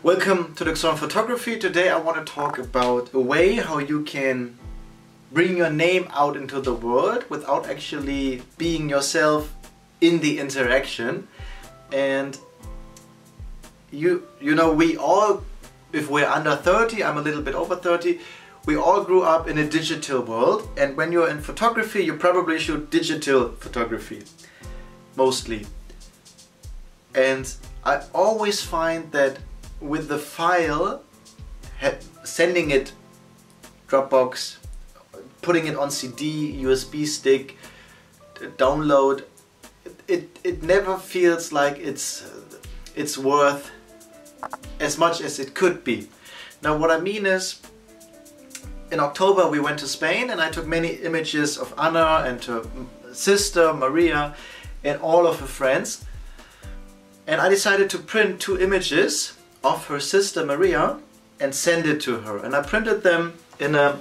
Welcome to Luxon Photography. Today I want to talk about a way how you can bring your name out into the world without actually being yourself in the interaction. And you know, we all, if we're under 30, I'm a little bit over 30, we all grew up in a digital world, and when you're in photography you probably shoot digital photography mostly. And I always find that with the file, sending it Dropbox, putting it on CD, USB stick, download, it never feels like it's worth as much as it could be. Now what I mean is, in October we went to Spain and I took many images of Anna and her sister Maria and all of her friends, and I decided to print 2 images of her sister Maria and send it to her, and I printed them in a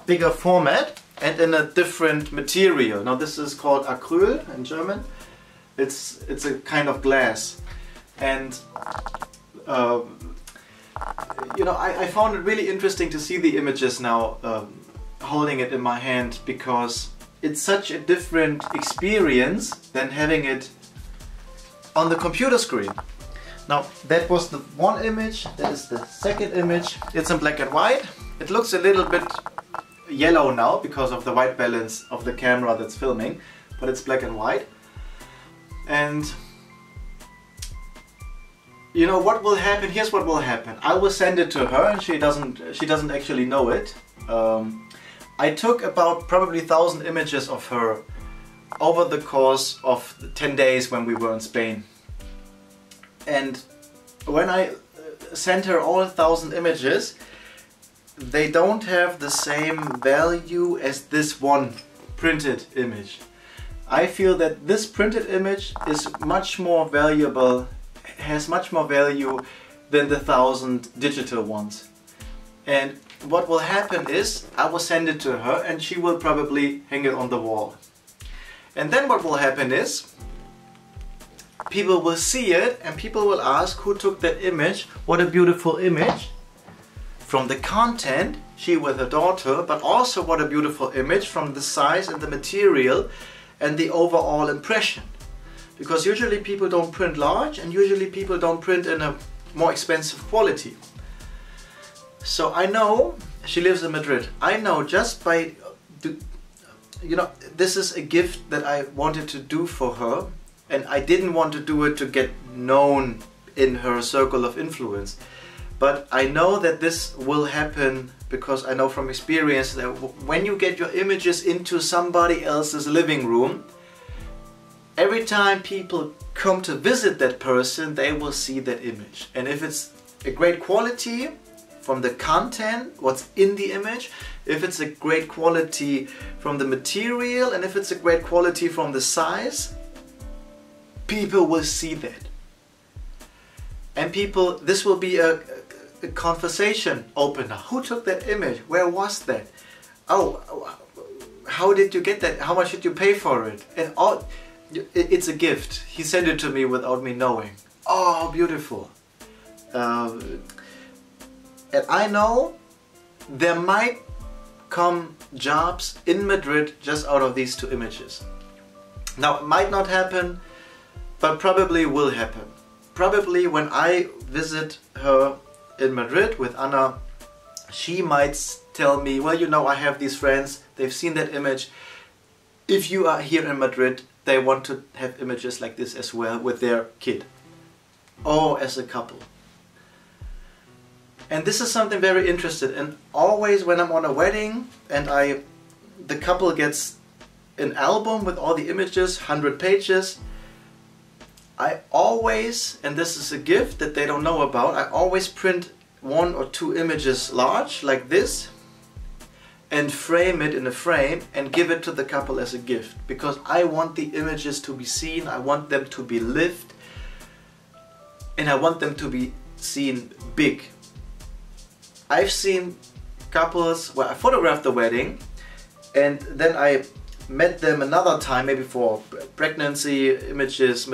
bigger format and in a different material. Now this is called Acryl in German. It's a kind of glass, and you know, I found it really interesting to see the images now holding it in my hand, because it's such a different experience than having it on the computer screen. Now that was the one image, that is the second image. It's in black and white. It looks a little bit yellow now because of the white balance of the camera that's filming, but it's black and white. And you know what will happen? Here's what will happen. I will send it to her and she doesn't actually know it. I took about probably 1,000 images of her over the course of 10 days when we were in Spain. And when I sent her all 1,000 images, they don't have the same value as this one printed image. I feel that this printed image is much more valuable, has much more value than the 1,000 digital ones. And what will happen is, I will send it to her and she will probably hang it on the wall. And then what will happen is, people will see it and people will ask who took that image. What a beautiful image. From the content, she with her daughter, but also what a beautiful image from the size and the material and the overall impression. Because usually people don't print large, and usually people don't print in a more expensive quality. So I know, she lives in Madrid, I know just by, you know, this is a gift that I wanted to do for her, and I didn't want to do it to get known in her circle of influence. But I know that this will happen because I know from experience that when you get your images into somebody else's living room, every time people come to visit that person, they will see that image. And if it's a great quality from the content, what's in the image, if it's a great quality from the material, and if it's a great quality from the size, people will see that. And people, this will be a conversation opener. Who took that image? Where was that? Oh, how did you get that? How much did you pay for it? And all, it's a gift. He sent it to me without me knowing. Oh, beautiful. And I know there might come jobs in Madrid just out of these 2 images. Now, it might not happen, but probably will happen. Probably when I visit her in Madrid with Anna, she might tell me, well, you know, I have these friends, they've seen that image. If you are here in Madrid, they want to have images like this as well with their kid, or as a couple. And this is something very interesting. And always when I'm on a wedding and the couple gets an album with all the images, 100 pages, I always, and this is a gift that they don't know about, I always print 1 or 2 images large like this and frame it in a frame and give it to the couple as a gift, because I want the images to be seen, I want them to be lived, and I want them to be seen big. I've seen couples where I photographed the wedding and then I met them another time, maybe for pregnancy images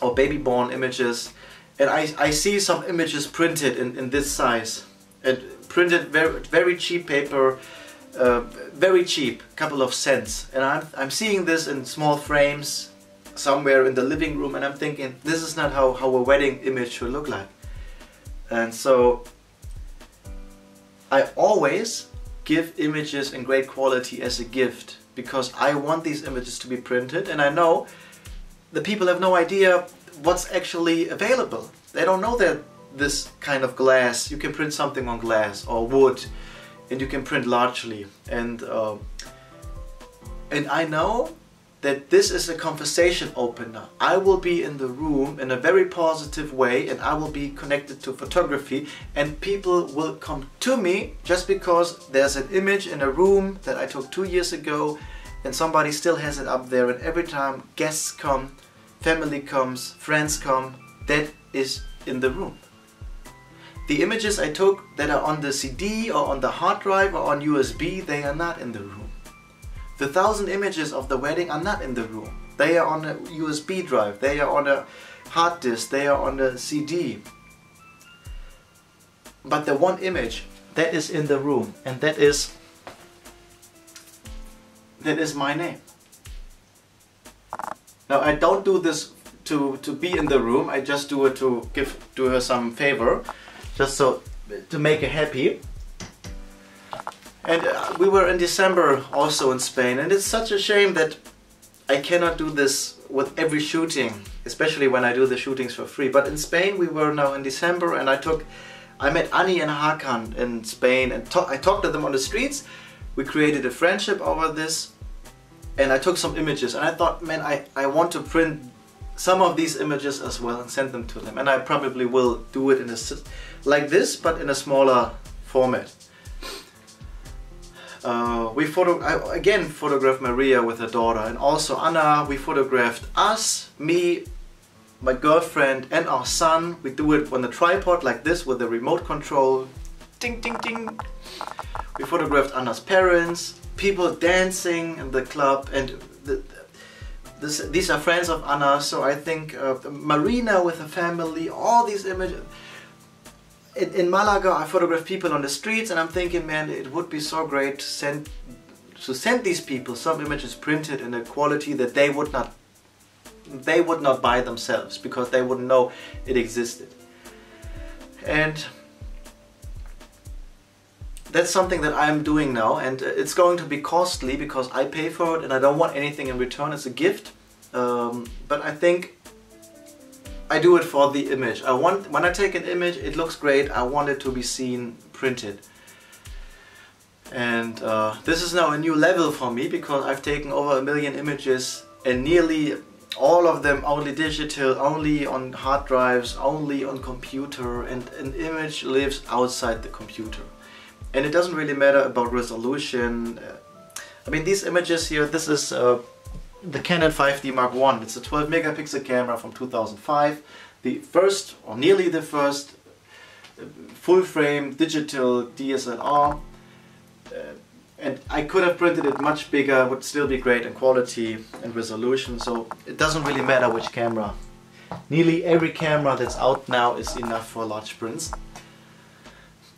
or baby born images, And I see some images printed in this size, and printed very cheap paper, very cheap, couple of cents. And I'm seeing this in small frames somewhere in the living room, and I'm thinking, this is not how a wedding image should look like. And so I always give images in great quality as a gift, because I want these images to be printed, and I know the people have no idea what's actually available. They don't know that this kind of glass, you can print something on glass or wood, and you can print largely. And I know that this is a conversation opener. I will be in the room in a very positive way, and I will be connected to photography, and people will come to me just because there's an image in a room that I took 2 years ago, and somebody still has it up there. And every time guests come, family comes, friends come, that is in the room. The images I took that are on the CD or on the hard drive or on USB, they are not in the room. The 1,000 images of the wedding are not in the room. They are on a USB drive, they are on a hard disk, they are on a CD. But the one image that is in the room, and that is my name. Now, I don't do this to be in the room, I just do it to do her some favor, just so to make her happy. And we were in December also in Spain, and it's such a shame that I cannot do this with every shooting, especially when I do the shootings for free. But in Spain we were now in December, and I met Annie and Hakan in Spain, and I talked to them on the streets. We created a friendship over this, and I took some images, and I thought, man, I want to print some of these images as well and send them to them. And I probably will do it in like this, but in a smaller format. I again photographed Maria with her daughter, and also Anna. We photographed us, me, my girlfriend, and our son. We do it on the tripod like this with the remote control. Ding, ding, ding. We photographed Anna's parents, people dancing in the club, and these are friends of Anna. So I think Marina with her family, all these images. In Malaga, I photographed people on the streets, and I'm thinking, man, it would be so great to send these people some images printed in a quality that they would not buy themselves, because they wouldn't know it existed. And that's something that I'm doing now, and it's going to be costly because I pay for it and I don't want anything in return. It's a gift, but I think I do it for the image. When I take an image, it looks great, I want it to be seen printed. And this is now a new level for me, because I've taken over 1 million images, and nearly all of them only digital, only on hard drives, only on computer, and an image lives outside the computer. And it doesn't really matter about resolution. I mean, these images here, this is the Canon 5D Mark I. It's a 12 megapixel camera from 2005. The first, or nearly the first, full frame digital DSLR. And I could have printed it much bigger, would still be great in quality and resolution, so it doesn't really matter which camera. Nearly every camera that's out now is enough for large prints.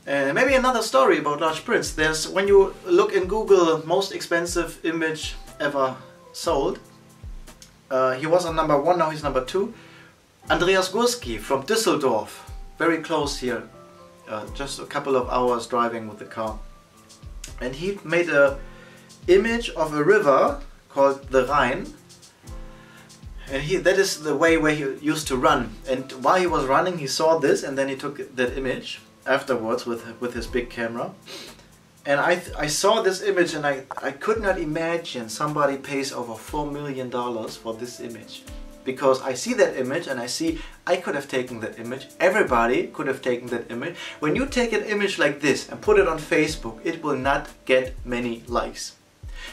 Maybe another story about large prints. When you look in Google, most expensive image ever sold, he was on number 1, now he's number 2. Andreas Gursky from Düsseldorf, very close here, just a couple of hours driving with the car. And he made an image of a river called the Rhine, and that is the way where he used to run. And while he was running, he saw this, and then he took that image afterwards with his big camera. And I saw this image, and I could not imagine somebody pays over $4 million for this image. Because I see that image and I see I could have taken that image, everybody could have taken that image. When you take an image like this and put it on Facebook, it will not get many likes.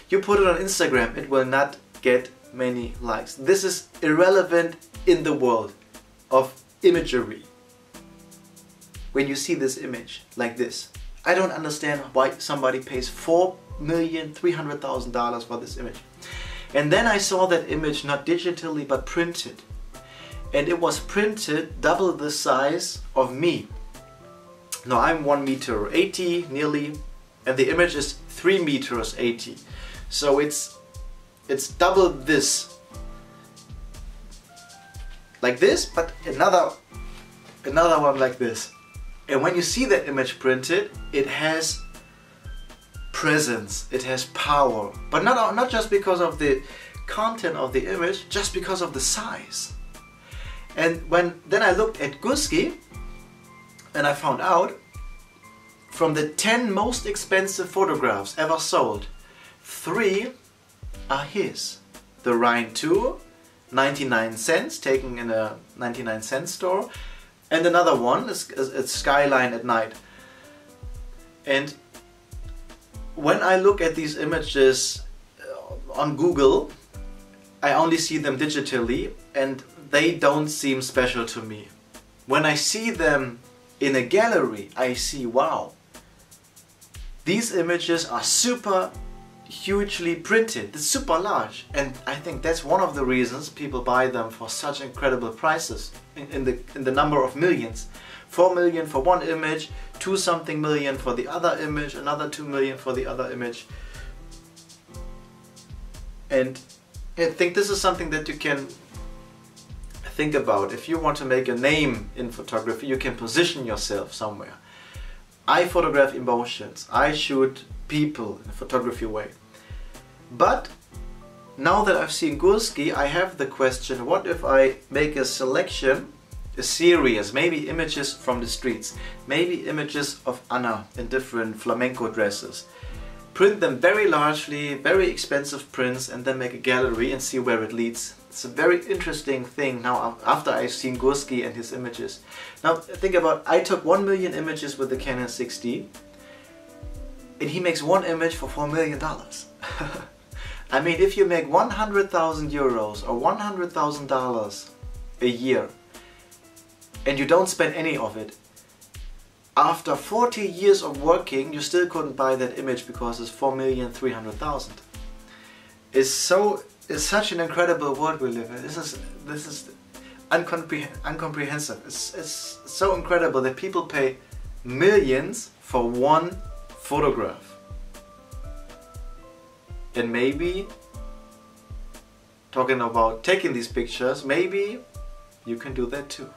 You put it on Instagram, it will not get many likes. This is irrelevant in the world of imagery. When you see this image like this, I don't understand why somebody pays $4,300,000 for this image. And then I saw that image not digitally but printed. and it was printed double the size of me. Now I'm 1.80 m nearly, and the image is 3.80 m. So it's double this. Like this, but another one like this. And when you see that image printed, it has presence, it has power. But not just because of the content of the image, just because of the size. And then I looked at Gursky, and I found out from the 10 most expensive photographs ever sold, 3 are his. The Rhine 2, 99 cents, taken in a 99-cent store, and another one is Skyline at night. And when I look at these images on Google, I only see them digitally, and they don't seem special to me. When I see them in a gallery, I see, wow, these images are super hugely printed, it's super large, and I think that's one of the reasons people buy them for such incredible prices, in the number of millions. 4 million for one image, 2-something million for the other image, another 2 million for the other image. And I think this is something that you can think about. If you want to make a name in photography, you can position yourself somewhere. I photograph emotions, I shoot people in a photography way. But now that I've seen Gursky, I have the question, what if I make a selection, a series, maybe images from the streets, maybe images of Anna in different flamenco dresses, print them very largely, very expensive prints, and then make a gallery and see where it leads. It's a very interesting thing now after I've seen Gursky and his images. Now think about, I took 1 million images with the Canon 6D, and he makes one image for $4 million. I mean, if you make 100,000 euros or $100,000 a year and you don't spend any of it, after 40 years of working you still couldn't buy that image because it's 4,300,000. It's such an incredible world we live in. This is incomprehensible. It's so incredible that people pay millions for one photograph. And maybe, talking about taking these pictures, maybe you can do that too.